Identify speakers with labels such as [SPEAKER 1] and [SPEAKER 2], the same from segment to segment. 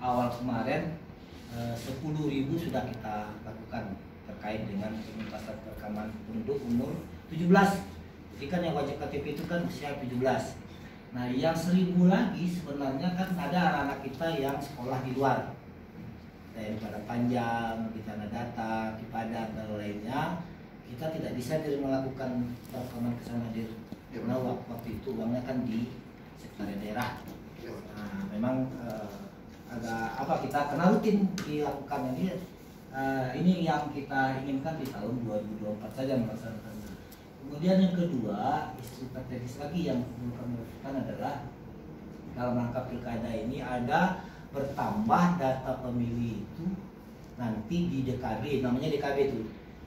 [SPEAKER 1] awal kemarin 10.000 sudah kita lakukan terkait dengan penuntasan perekaman penduduk umur 17. Jadi kan yang wajib KTP itu kan usia 17. Nah yang 1.000 lagi sebenarnya kan ada anak-anak kita yang sekolah di luar, di Padang Panjang, di Tanah Datar, di Padang dan lainnya. Kita tidak bisa melakukan perekaman kesana karena waktu itu uangnya kan di sekretariat daerah. Nah memang agak kita karena rutin dilakukan ini yang kita inginkan di tahun 2024 saja melaksanakannya. Kemudian yang kedua, isu strategis lagi yang perlu kami lakukan adalah dalam rangka pilkada ini ada bertambah data pemilih itu nanti di DKB, namanya DKB itu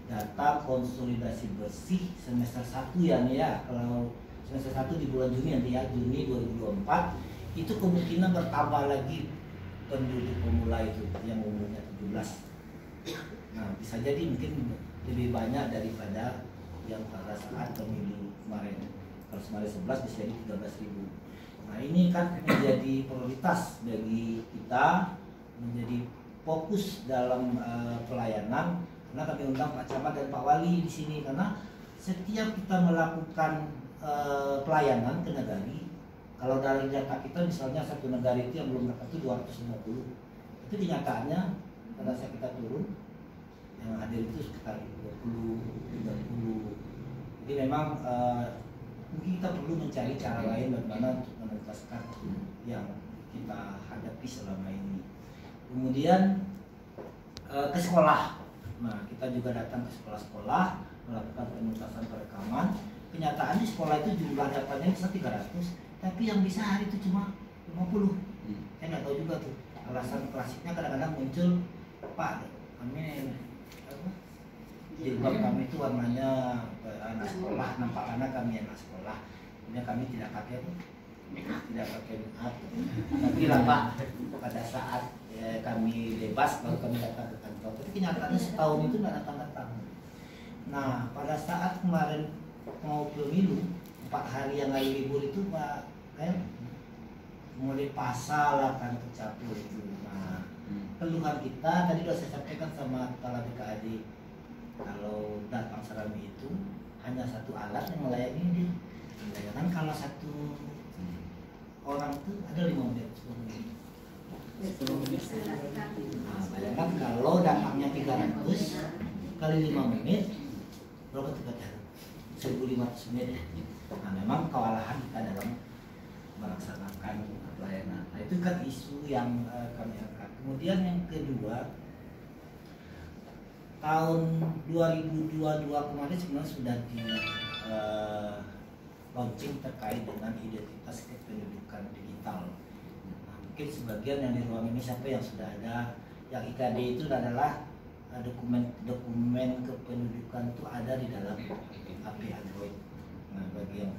[SPEAKER 1] data konsolidasi bersih semester 1 ya nih ya. Kalau semester 1 di bulan Juni nanti ya, Juni 2024 itu kemungkinan bertambah lagi penduduk pemula itu yang umurnya 17. Nah bisa jadi mungkin lebih banyak daripada yang pada saat pemilu kemarin. Kalau kemarin 11 bisa jadi 13.000. Nah ini kan menjadi prioritas bagi kita, menjadi fokus dalam pelayanan. Karena kami undang Pak Camat dan Pak Wali di sini karena setiap kita melakukan pelayanan ke negari, kalau dari data kita misalnya satu negara itu yang belum dapat itu 250. Itu kenyataannya pada saat kita turun yang hadir itu sekitar 20, 30. Jadi memang mungkin kita perlu mencari cara lain bagaimana untuk menuntaskan yang kita hadapi selama ini. Kemudian ke sekolah. Nah kita juga datang ke sekolah-sekolah melakukan penuntasan perekaman. Kenyataannya sekolah itu jumlah datanya bisa 300, tapi yang bisa hari itu cuma 50. Saya nggak tahu juga tuh alasan klasiknya. Kadang-kadang muncul, Pak, kami jilbab kami itu warnanya anak sekolah, nampak anak kami anak sekolah. Kemudian kami tidak pakai make-up. Tapi lah Pak, pada saat kami bebas baru kami datang ke kantor. Tapi kenyataannya setahun itu nggak datang-datang. Nah pada saat kemarin mau pemilu 4 hari yang lagi libur itu Pak mulai pasal lah kan tercampur itu. Nah keluhan kita tadi sudah saya sampaikan sama kepala BKAD, kalau datang serami itu hanya satu alat yang melayani dia. Bayangkan kalau satu orang itu ada 5 menit, 10 menit. Nah, bayangkan kalau datangnya 300 kali 5 menit berapa tuh kata? 1.500 menit. Nah memang kewalahan kita dalam melaksanakan pelayanan. Nah itu kan isu yang kami angkat. Kemudian yang kedua, tahun 2022 kemarin sebenarnya sudah di launching terkait dengan identitas kependudukan digital. Nah, mungkin sebagian yang di ruang ini siapa yang sudah ada, yang IKD itu adalah dokumen kependudukan itu ada di dalam HP Android. Nah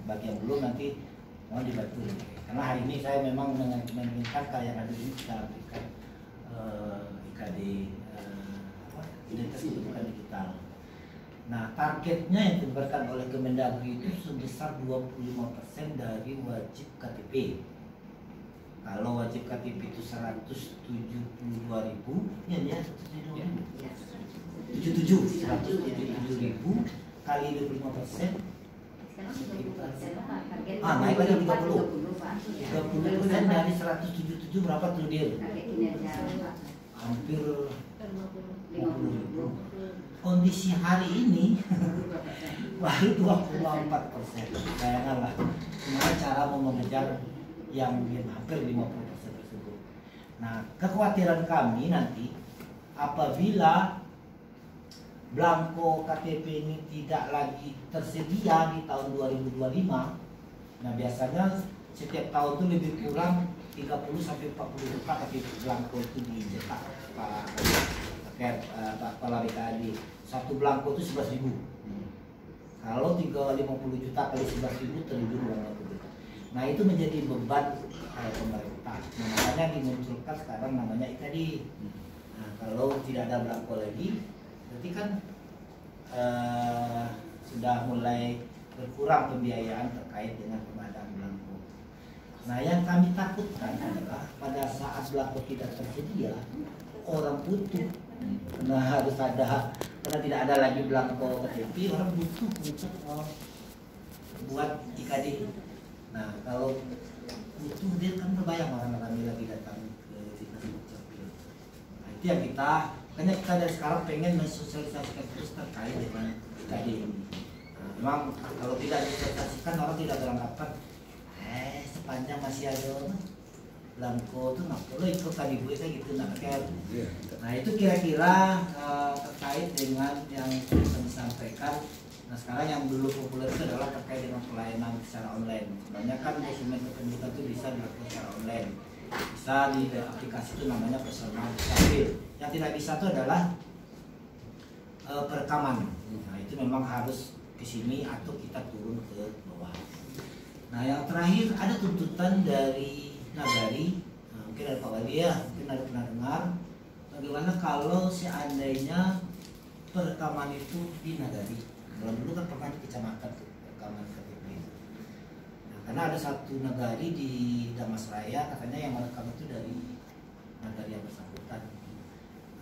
[SPEAKER 1] bagi yang belum nanti mau dibantu. Karena hari ini saya memang menginginkan yang ada ini kita berikan IKD identitas kependudukan digital. Nah targetnya yang diberikan oleh Kemendagri itu sebesar 25% dari wajib KTP. Kalau wajib KTP itu 172.000, ya 177.000 kali 25%. Naik lagi 30% dari 177 berapa tuh dia? Hampir 50.000. Kondisi hari ini baru 24%. Bayangkanlah gimana cara mau mengejar yang hampir 50% tersebut. Nah, kekhawatiran kami nanti apabila blanko KTP ini tidak lagi tersedia di tahun 2025. Nah, biasanya setiap tahun itu lebih kurang 30 sampai 40 juta KTP blanko itu dicetak Pak Kepala BKAD. Satu blanko itu 11.000. Kalau 50 juta kali 11.000 triliun uangnya itu. Nah itu menjadi beban pemerintah. Nah, makanya dimunculkan sekarang namanya IKD. Nah kalau tidak ada blanko lagi, berarti kan sudah mulai berkurang pembiayaan terkait dengan pengadaan blanko. Nah, yang kami takutkan adalah pada saat belangko tidak tersedia, orang butuh. Karena harus ada, karena tidak ada lagi belangko KTP, orang butuh untuk buat IKD. Nah, kalau butuh dia kan terbayang orang kami lagi datang ke Dinas Dukcapil. Nah, itu yang makanya kita dari sekarang pengen mensosialisasikan terus terkait dengan IKD ini. Nah, memang kalau tidak disosialisasikan orang tidak beranggapan sepanjang masih ada belangko tuh nggak perlu ikutan ibu itu gitu nak kayak. Nah, itu kira-kira terkait dengan yang bisa disampaikan. Nah, sekarang yang dulu populer itu adalah terkait dengan pelayanan secara online. Sebenarnya kan dokumen kependudukan itu bisa dilakukan secara online, bisa di aplikasi itu namanya personal dukcapil. Yang tidak bisa itu adalah perekaman. Nah, itu memang harus ke sini atau kita turun ke bawah. Nah, yang terakhir ada tuntutan dari Nagari, mungkin ada Pak Wali ya, mungkin ada pernah dengar bagaimana kalau seandainya perekaman itu di Nagari. Kalau dulu kan pernah di kecamatan perekaman KTP. Nah, karena ada satu Nagari di Damas Raya katanya yang merekam itu dari Nagari yang bersangkutan.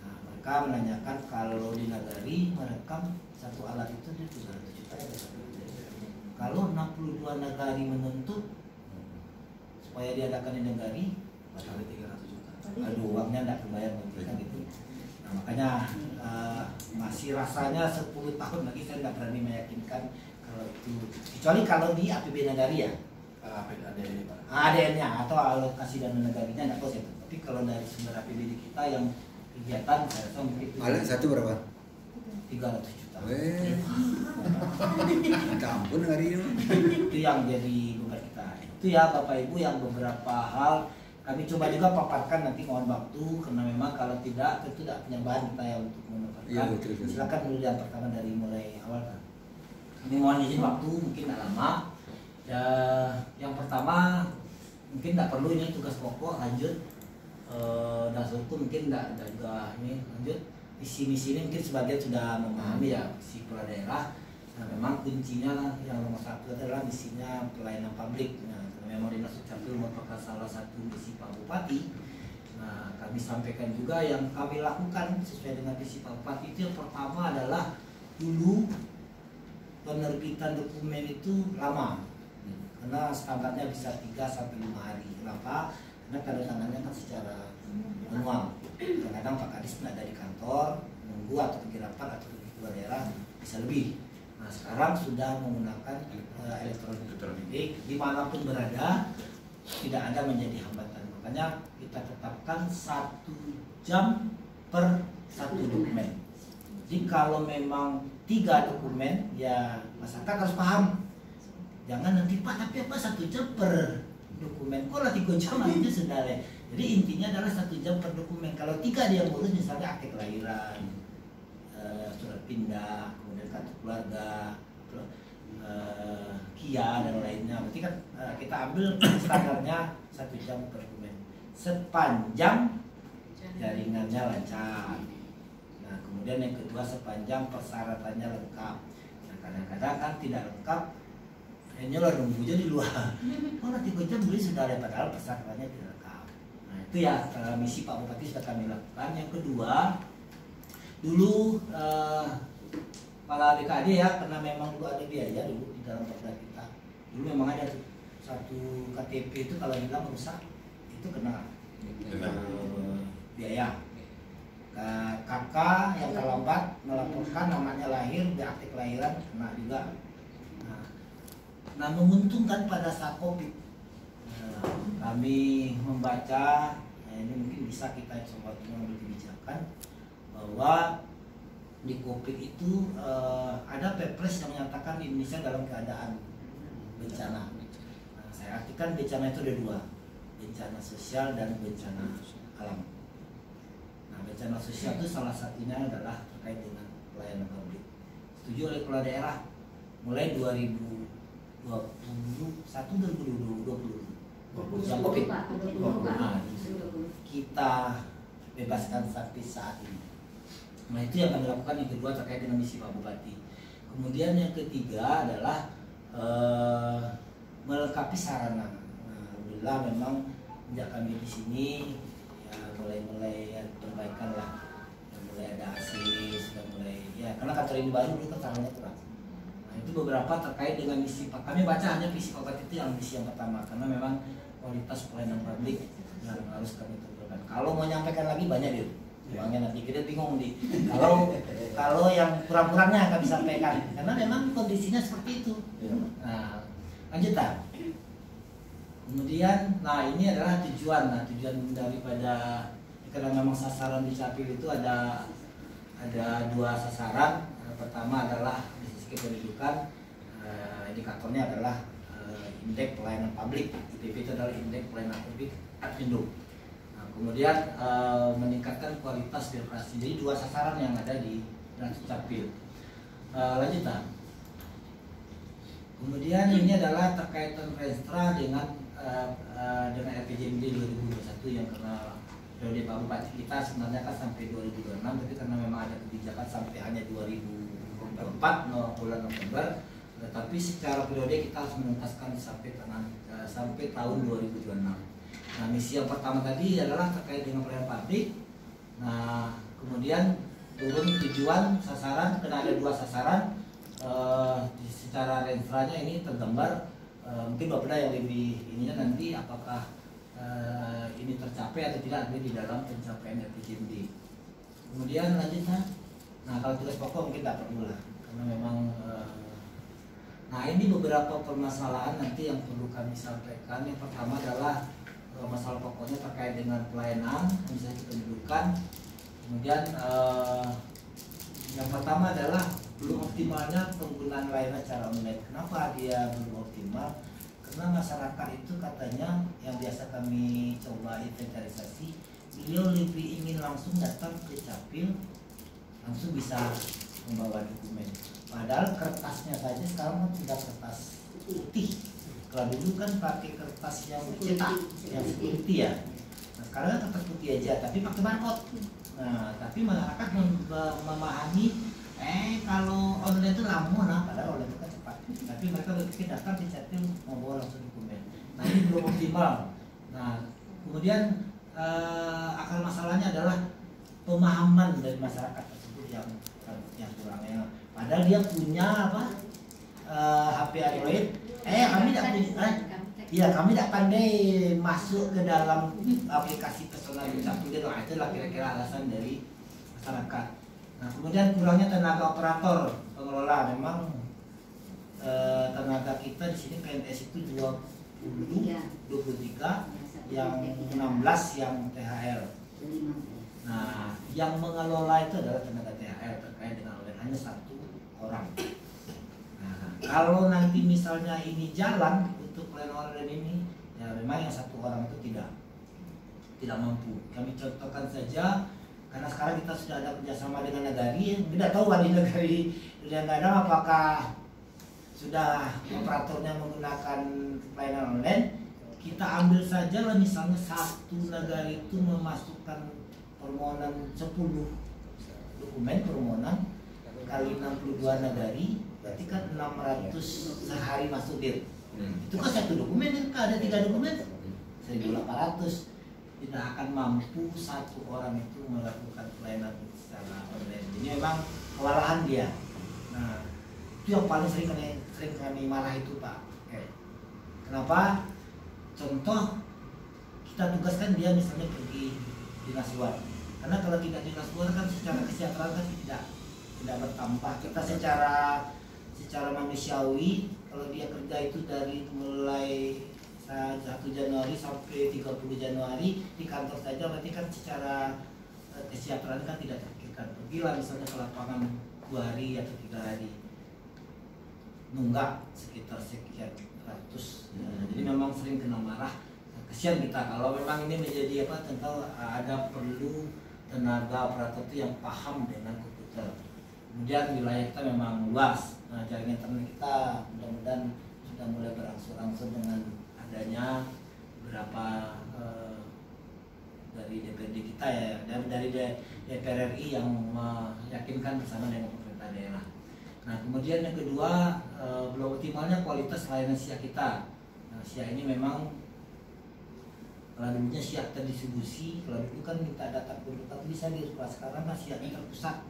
[SPEAKER 1] Nah, mereka menanyakan kalau di Nagari merekam satu alat itu dia 300 juta ya. Kalau 62 Nagari menuntut supaya diadakan di Nagari, kali 300 juta. Aduh, uangnya tidak terbayar kan gitu. Nah, makanya masih rasanya 10 tahun lagi saya tidak berani meyakinkan kalau itu, kecuali kalau di APBD Nagari ya. ADN-nya atau alokasi dana negarinya tidak tahu saya. Tapi kalau dari sumber APBD kita yang kegiatan saya rasa mungkin
[SPEAKER 2] alat satu berapa?
[SPEAKER 1] 300 juta.
[SPEAKER 2] Ampun hari ini.
[SPEAKER 1] Itu yang jadi beban kita. Itu ya Bapak Ibu yang beberapa hal kami coba juga paparkan, nanti mohon waktu karena memang kalau tidak tentu tidak punya bahan kita ya untuk memaparkan.
[SPEAKER 2] Ya, betul.
[SPEAKER 1] Silakan dulu yang pertama dari mulai awal kan. Ini mohon izin waktu mungkin tidak lama. Ya, yang pertama mungkin tidak perlu ini tugas pokok lanjut. Dasar hukum mungkin tidak juga ini lanjut. Misi-misi ini mungkin sebagian sudah memahami ya, misi kepala daerah. Nah, memang kuncinya yang nomor satu adalah misinya pelayanan publik. Nah, memang Dinas Dukcapil merupakan salah satu misi Pak Bupati. Nah, kami sampaikan juga yang kami lakukan sesuai dengan misi Pak Bupati itu yang pertama adalah dulu penerbitan dokumen itu lama. Karena standarnya bisa 3 sampai 5 hari. Kenapa? Karena tanda tangannya kan secara manual. Kadang-kadang Pak Kadis tidak ada di kantor, nunggu atau pergi rapat atau pergi keluar daerah bisa lebih. Nah, sekarang sudah menggunakan elektronik, dimanapun berada tidak ada menjadi hambatan. Makanya kita tetapkan 1 jam per 1 dokumen. Jadi kalau memang 3 dokumen, ya masyarakat harus paham. Jangan nanti Pak, tapi apa 1 jam per dokumen? Kok lah 3 jam aja sudah ya. Jadi intinya adalah 1 jam per dokumen. Kalau 3 dia ngurus misalnya akte kelahiran, surat pindah, kemudian kartu keluarga, KIA dan lainnya. Berarti kan kita ambil standarnya 1 jam per dokumen. Sepanjang jaringannya lancar. Nah, kemudian yang kedua sepanjang persyaratannya lengkap. Nah, kadang-kadang kan tidak lengkap, nyelor nunggunya di luar. Oh, nanti 3 jam beli sudah ada, padahal persyaratannya tidak lengkap. Nah, itu ya misi Pak Bupati sudah kami lakukan. Yang kedua, dulu kepala BKD ya, karena memang dulu ada biaya dulu di dalam perda kita. Dulu memang ada satu KTP itu kalau hilang rusak itu kena biaya. Kakak yang terlambat melaporkan namanya lahir di akte kelahiran kena juga. Nah, menguntungkan pada saat COVID, kami membaca, ini mungkin bisa kita coba mengambil kebijakan bahwa di COVID itu ada Perpres yang menyatakan Indonesia dalam keadaan bencana. Nah, saya artikan bencana itu ada 2, bencana sosial dan bencana alam. Nah, bencana sosial itu salah satunya adalah terkait dengan pelayanan publik. Setuju oleh kepala daerah mulai 2021 yang COVID, kita bebaskan sampai saat ini. Nah, itu yang kami lakukan. Yang kedua terkait dengan misi Pak Bupati. Kemudian yang ketiga adalah melengkapi sarana. Nah, alhamdulillah memang sejak kami di sini ya mulai ya, perbaikan lah, ya, mulai ada asis dan mulai ya karena kantor ini baru dulu kan sarannya kurang. Nah, itu beberapa terkait dengan misi Pak. Kami baca hanya visi Pak Bupati itu yang misi yang pertama karena memang kualitas pelayanan publik yang harus kami tentukan. Kalau mau nyampaikan lagi banyak dia. Uangnya nanti kita bingung nih. Kalau yang kurang-kurangnya kami sampaikan karena memang kondisinya seperti itu. Nah, lanjut tak. Kemudian, nah ini adalah tujuan. Nah, tujuan daripada karena memang sasaran di Capil itu ada dua sasaran. Pertama adalah dari segi pendidikan, indikatornya adalah indeks pelayanan publik. IPP itu adalah indeks pelayanan publik Admindo. Nah, kemudian meningkatkan kualitas birokrasi. Jadi dua sasaran yang ada di Capil. Lanjutan. Kemudian ini adalah terkaitan Renstra dengan RPJMD 2021 yang karena periode Pak Bupati kita sebenarnya kan sampai 2026, tapi karena memang ada kebijakan sampai hanya 2024 bulan November, tetapi secara periode kita harus menuntaskan sampai tahun 2026. Nah, misi yang pertama tadi adalah terkait dengan pelayanan publik. Nah, kemudian turun tujuan sasaran, karena ada dua sasaran. Secara renstranya ini tergambar. Mungkin Bapak yang lebih ininya nanti apakah ini tercapai atau tidak di dalam pencapaian RPJMD. Kemudian lanjutnya, nah kalau tugas pokok mungkin tidak perlu lah karena memang nah ini beberapa permasalahan nanti yang perlu kami sampaikan. Yang pertama adalah masalah pokoknya terkait dengan pelayanan yang bisa kita dudukan. Kemudian yang pertama adalah belum optimalnya penggunaan layanan secara online. Kenapa dia belum optimal? Karena masyarakat itu katanya yang biasa kami coba inventarisasi, beliau lebih ingin langsung datang ke Capil, langsung bisa membawa dokumen. Padahal kertasnya saja sekarang kan sudah kertas putih. Kalau dulu kan pakai kertas yang cetak, yang putih ya. Nah, sekarang kan kertas putih aja, tapi pakai barcode. Nah, tapi masyarakat memahami kalau online itu lama, nah padahal online itu kan cepat. Tapi mereka berpikir datang di Capil membawa langsung dokumen. Nah, ini belum optimal. Nah, kemudian akar masalahnya adalah pemahaman dari masyarakat tersebut yang kurangnya. Padahal dia punya HP Android. Kami tidak punya. Iya, kami tidak pandai masuk ke dalam aplikasi personal di Capil. Nah, itulah kira-kira alasan dari masyarakat. Nah, kemudian kurangnya tenaga operator pengelola. Memang tenaga kita di sini PNS itu 23, yang 16 yang THR. Nah, yang mengelola itu adalah tenaga THR terkait dengan hanya 1 orang. Nah, kalau nanti misalnya ini jalan untuk pelayanan online ini, ya memang yang 1 orang itu tidak mampu. Kami contohkan saja. Karena sekarang kita sudah ada kerjasama dengan Nagari, tidak tahu di Nagari dan kadang apakah sudah operatornya menggunakan pelayanan online. Kita ambil saja lah misalnya 1 Nagari itu memasukkan permohonan 10 dokumen permohonan kali 62 Nagari, berarti kan 600 sehari masuk dir. Itu kan 1 dokumen, kan ada 3 dokumen 1.800. Tidak akan mampu 1 orang itu melakukan pelayanan secara online. Jadi memang kewalahan dia. Nah, itu yang paling sering kami marah itu Pak. Kenapa? Contoh kita tugaskan dia misalnya pergi dinas luar. Karena kalau tidak dinas luar kan secara kesejahteraan kan tidak bertambah. Kita secara manusiawi kalau dia kerja itu dari mulai 1 Januari sampai 30 Januari di kantor saja, berarti kan secara kesejahteraan kan tidak terpikirkan. Pergilah misalnya ke lapangan 2 hari atau 3 hari, nunggak sekitar sekian ratus. Jadi memang sering kena marah. Kesian kita kalau memang ini menjadi tentu ada perlu tenaga operator itu yang paham dengan komputer. Kemudian wilayah kita memang luas. Nah, jaringan internet kita mudah-mudahan sudah mulai berangsur-angsur dengan adanya beberapa dari DPRD kita ya, dari DPR RI yang meyakinkan bersama dengan pemerintah daerah. Nah, kemudian yang kedua belum optimalnya kualitas layanan SIA kita. Nah, SIA ini memang Kalau dulunya siap terdistribusi, kalau dulu kan minta data kependudukan itu bisa di sekolah, sekarang kan siapnya terpusat.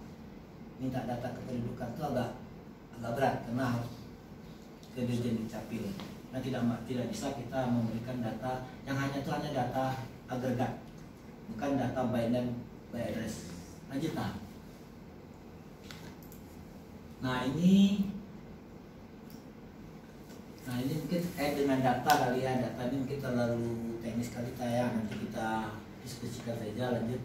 [SPEAKER 1] Minta data kependudukan itu agak berat karena harus ke Dirjen Dukcapil. Nah tidak bisa kita memberikan data yang hanya data agregat, bukan data by name by address. Lanjut lah. Nah ini mungkin terkait dengan data kali ya. Data ini mungkin terlalu teknis kali ya. Nanti kita diskusikan saja. Lanjut.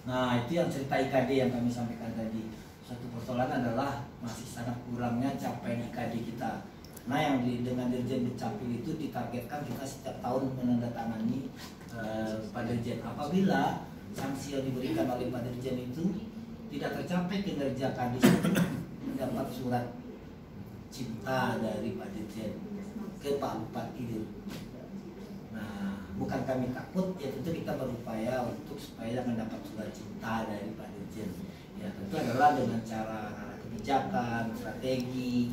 [SPEAKER 1] Nah itu yang cerita IKD yang kami sampaikan tadi. Satu persoalan adalah masih sangat kurangnya capaian IKD kita. Nah yang dengan Dirjen Dukcapil itu ditargetkan kita setiap tahun menandatangani Pak Dirjen. Apabila sanksi yang diberikan oleh Pak Dirjen itu tidak tercapai kinerja Kadis itu mendapat surat cinta dari Pak Dirjen ke Pak Bupati itu. Nah, bukan kami takut, ya tentu kita berupaya untuk supaya mendapat surat cinta dari Pak Dirjen. Ya tentu adalah dengan cara kebijakan, strategi,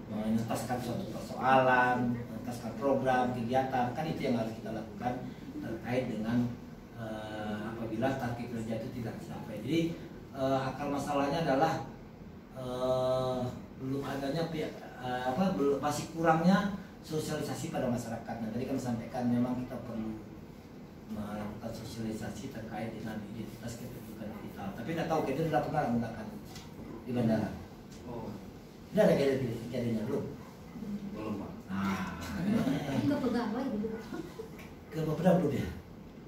[SPEAKER 1] menuntaskan suatu persoalan, menuntaskan program, kegiatan, kan itu yang harus kita lakukan terkait dengan apabila target kerja itu tidak tercapai. Jadi akar masalahnya adalah belum adanya masih kurangnya sosialisasi pada masyarakat. Nah, tadi kami sampaikan memang kita perlu melakukan sosialisasi terkait dengan identitas kependudukan digital. Tapi tidak tahu kita sudah pernah menggunakan di bandara.
[SPEAKER 3] Oh,
[SPEAKER 1] Tidak ada kejadiannya belum.
[SPEAKER 3] belum Pak.
[SPEAKER 1] Nah,
[SPEAKER 4] Ke pegawai dulu.
[SPEAKER 1] ke beberapa belum ya.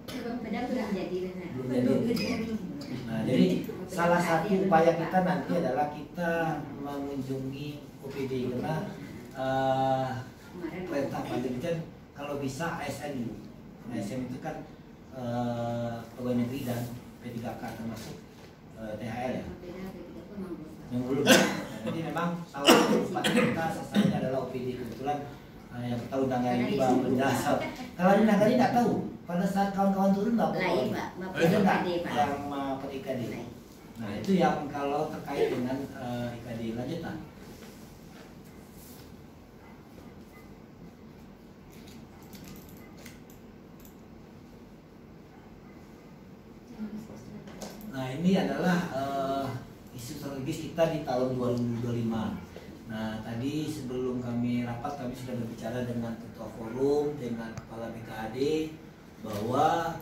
[SPEAKER 4] Padahal sudah jadi
[SPEAKER 1] Belum jadi. Nah, jadi salah satu upaya kita nanti adalah kita mengunjungi OPD karena perintah Pak Dirjen kalau bisa ASN dulu. ASN itu kan pegawai negeri dan P3K termasuk THR ya. Yang belum. Nah, jadi memang tahun depan kita sasarannya adalah OPD. Kebetulan yang kita undang hari ini Bang Bendasar. Kalau ini nagari tidak tahu. Pada saat kawan-kawan turun nggak
[SPEAKER 4] lain Pak,
[SPEAKER 1] ada nggak
[SPEAKER 4] Pak.
[SPEAKER 1] yang per IKD. Nah itu yang kalau terkait dengan IKD. Lanjut lah. Nah ini adalah isu strategis kita di tahun 2025. Nah tadi sebelum kami rapat kami sudah berbicara dengan ketua forum, dengan kepala BKAD bahwa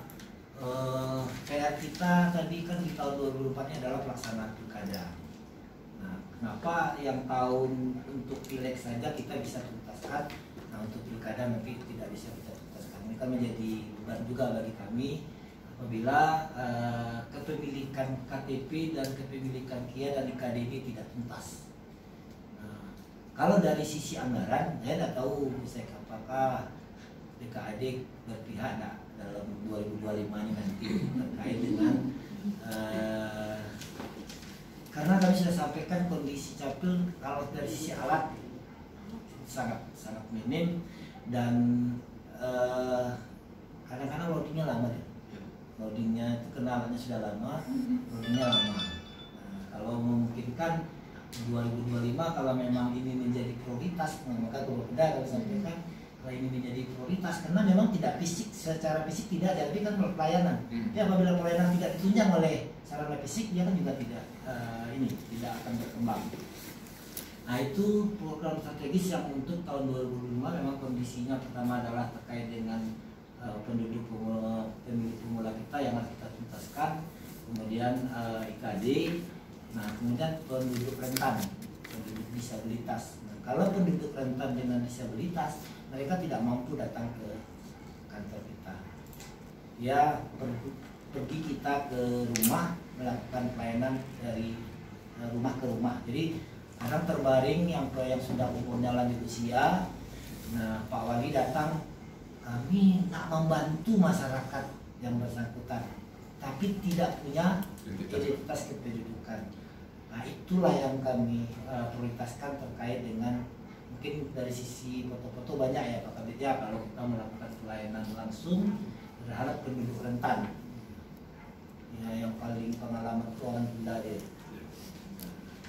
[SPEAKER 1] PR kita tadi kan di tahun 2024 ini adalah pelaksanaan pilkada. Nah kenapa yang tahun untuk pileg saja kita bisa tuntaskan, nah untuk pilkada nanti tidak bisa kita tuntaskan. Ini kan menjadi beban juga bagi kami apabila kepemilikan KTP dan kepemilikan KIA dan IKDB tidak tuntas. Kalau dari sisi anggaran, saya tidak tahu misalnya apakah BKAD berpihak dalam 2025 ini nanti terkait dengan karena kami sudah sampaikan kondisi capil kalau dari sisi alat sangat minim dan kadang-kadang loadingnya lama deh. Loadingnya itu kenalannya sudah lama, loadingnya lama. Nah, kalau memungkinkan 2025 kalau memang ini menjadi prioritas, maka Bupenda kami sampaikan kalau ini menjadi prioritas karena memang tidak fisik, secara fisik tidak ada, tapi kan pelayanan. Ya apabila pelayanan tidak ditunjang oleh sarana fisik, dia kan juga tidak tidak akan berkembang. Nah itu program strategis yang untuk tahun 2025 memang kondisinya pertama adalah terkait dengan pemilih pemula kita yang harus kita tuntaskan, kemudian IKD. Nah, kemudian penduduk rentan, penduduk disabilitas. Nah, kalau penduduk rentan dengan disabilitas, mereka tidak mampu datang ke kantor kita. Ya, pergi kita ke rumah melakukan pelayanan dari rumah ke rumah. Jadi, kadang terbaring yang sudah umurnya lanjut usia. Nah, Pak Wali datang, kami tak membantu masyarakat yang bersangkutan, tapi tidak punya identitas kependudukan. Nah itulah yang kami prioritaskan terkait dengan mungkin dari sisi foto-foto banyak ya Pak Kabit ya kalau kita melakukan pelayanan langsung terhadap penduduk rentan. Ya yang paling pengalaman itu orang gila deh.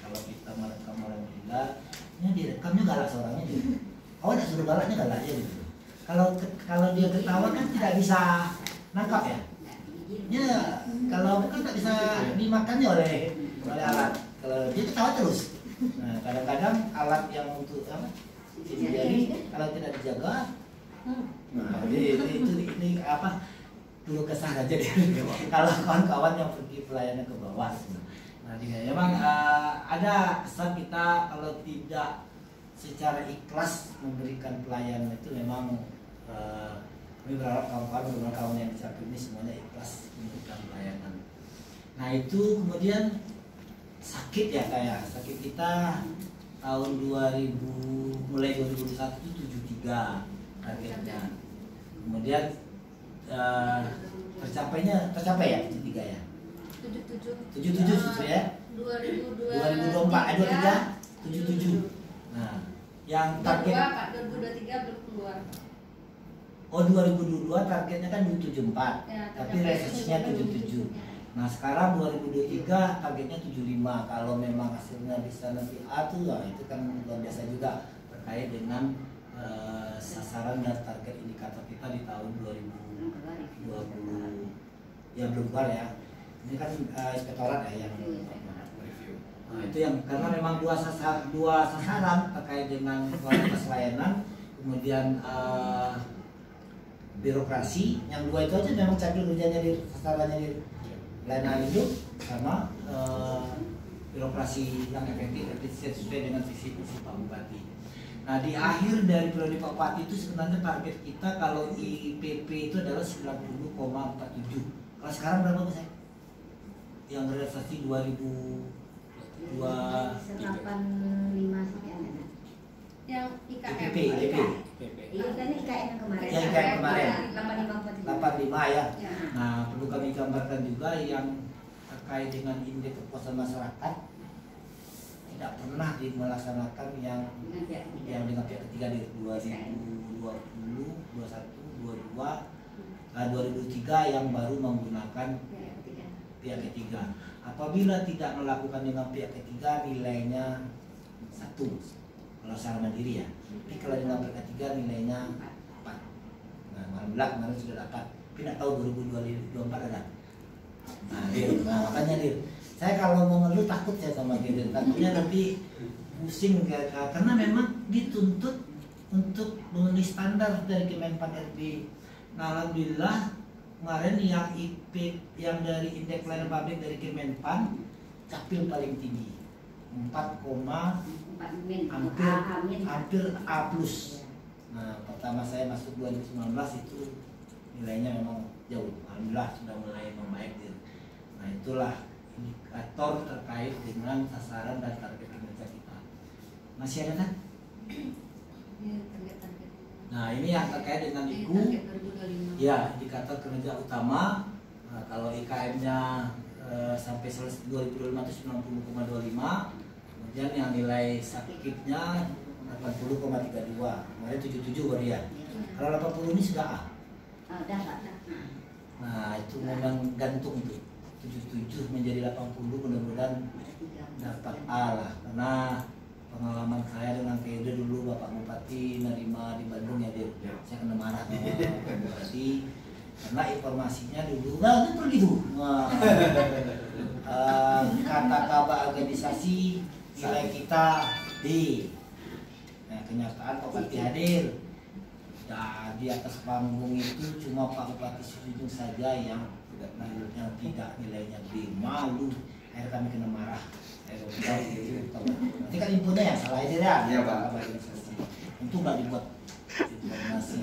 [SPEAKER 1] Kalau kita merekam orang gila, ini direkamnya galak seorangnya deh. oh tidak suruh galaknya galak aja gitu. Kalau dia ketawa kan tidak bisa nangkap ya. Ya kalau kan tidak bisa dimakannya oleh alat. Kalau dia ketawa terus. Nah kadang-kadang alat yang untuk apa? Jadi kalau tidak dijaga, nah ini apa? Dulu kesah aja dia. Kalau kawan-kawan yang pergi pelayanan ke bawah. Nah, memang ada kesan kita kalau tidak secara ikhlas memberikan pelayanan itu memang kami berharap kawan-kawan yang dicapil ini semuanya ikhlas memberikan pelayanan. Nah itu kemudian sakit ya kayak sakit kita tahun 2000 mulai 2021 itu 73 targetnya. Kemudian tercapai ya 73 ya. 77 ya. 2024 23 77. Nah, yang target
[SPEAKER 4] 2023 belum keluar.
[SPEAKER 1] Oh 2022 targetnya kan 74,
[SPEAKER 4] Ya,
[SPEAKER 1] tapi resesinya 77. Nah sekarang 2023 targetnya 75. Kalau memang hasilnya bisa nanti A tuh, ya, itu kan luar biasa juga terkait dengan sasaran dan target indikator kita di tahun 2020 ya belum keluar ya. Ini kan inspektorat ya yang review. Nah itu yang karena memang dua sasaran terkait dengan kualitas layanan, kemudian birokrasi, yang dua itu aja memang capil kerjanya di sasarannya di layanan hidup sama birokrasi yang efektif sesuai dengan visi Pak Bupati. Nah di akhir dari periode Pak Bupati itu sebenarnya target kita kalau IPP itu adalah 90,47. Kalau sekarang berapa Mas? Yang realisasi 2002
[SPEAKER 4] 85 sekian kan? Yang IKM.
[SPEAKER 1] IPP.
[SPEAKER 4] Iya kan IKM yang kemarin.
[SPEAKER 1] Yang IKM kemarin. 85 ya.
[SPEAKER 4] Ya.
[SPEAKER 1] Nah perlu kami gambarkan juga yang terkait dengan indeks kepuasan masyarakat tidak pernah dimelaksanakan yang dengan pihak ketiga di 2020, 21, 22, 2003 yang baru menggunakan pihak ketiga. Apabila tidak melakukan dengan pihak ketiga nilainya 1 kalau secara mandiri ya. Tapi kalau dengan pihak ketiga nilainya 4. Nah, alhamdulillah kemarin sudah dapat. Tapi tidak tahu 2024 ada. Nah, makanya Dir, saya kalau mau ngeluh takut saya sama Dir. Takutnya nanti pusing karena memang dituntut untuk memenuhi standar dari Kemenpan RB. Nah, alhamdulillah kemarin yang IP yang dari indeks pelayanan publik dari Kemenpan capil paling tinggi 4, hampir A plus. Nah pertama saya masuk 2019 itu nilainya memang jauh, alhamdulillah sudah mulai membaik. Nah itulah indikator terkait dengan sasaran dan target kinerja kita. Masih ada kan? Nah ini yang terkait dengan IKU. Ya, indikator kinerja utama. Nah, kalau IKM-nya sampai selesai 2025 itu 90,25. Kemudian yang nilai sakitnya 80,32. Kemarin 77 baru ya. Kalau 80 ini sudah A. Nah, itu memang gantung tuh. 77 menjadi 80 mudah-mudahan dapat A lah. Karena pengalaman saya dengan periode dulu Bapak Bupati nerima di Bandung ya, Dir. Saya kena marah sama Bapak Bupati karena informasinya dulu itu pergi tuh. Kata kabar organisasi nilai kita di. Nah, kenyataan Pak Bupati hadir. Nah, di atas panggung itu cuma Pak Bupati Sujung saja yang tidak nilainya B. Malu. Akhirnya kami kena marah. Nanti kan infonya ya salah aja ya.
[SPEAKER 2] Iya Pak.
[SPEAKER 1] Untuk nggak dibuat informasi.